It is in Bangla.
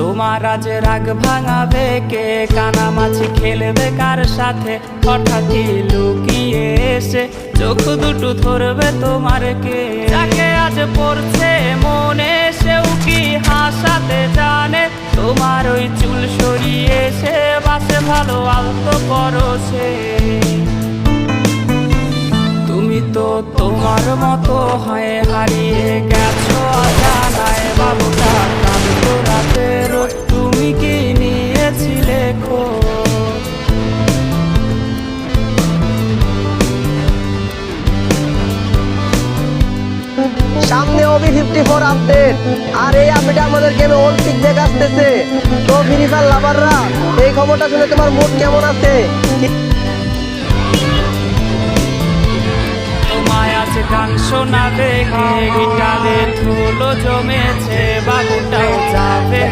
তোমার আজ রাগ ভাঙাবে কে? কানামাছি খেলবে কার সাথে? হঠাৎই লুকিয়ে এসে চোখ দুটো ধরবে তোমার কে? যাকে আজ পড়ছে মনে সেও কি হাসাতে জানে? তোমার ওই চুল সরিয়ে সে বাসে ভালো আলতো পরশে। তুমি তো তোমার মতো হয়ে হারিয়ে গেছো অজানায়। বাবুটা কাঁদতো রাতের, তুমি কি নিয়েছিলে খোঁজ? সামনে ওবি 54 আপডেট, আর এই আপডেটে আমাদের গেমে অল ফিডব্যাক আসতেছে। তো ফ্রি ফায়ার লাভাররা, এই খবরটা শুনে তোমার মুড কেমন আছে? তোমায় আজ গান শোনাবে কে? গিটারে ধুলো জমেছে, বাবুটাও যাবে।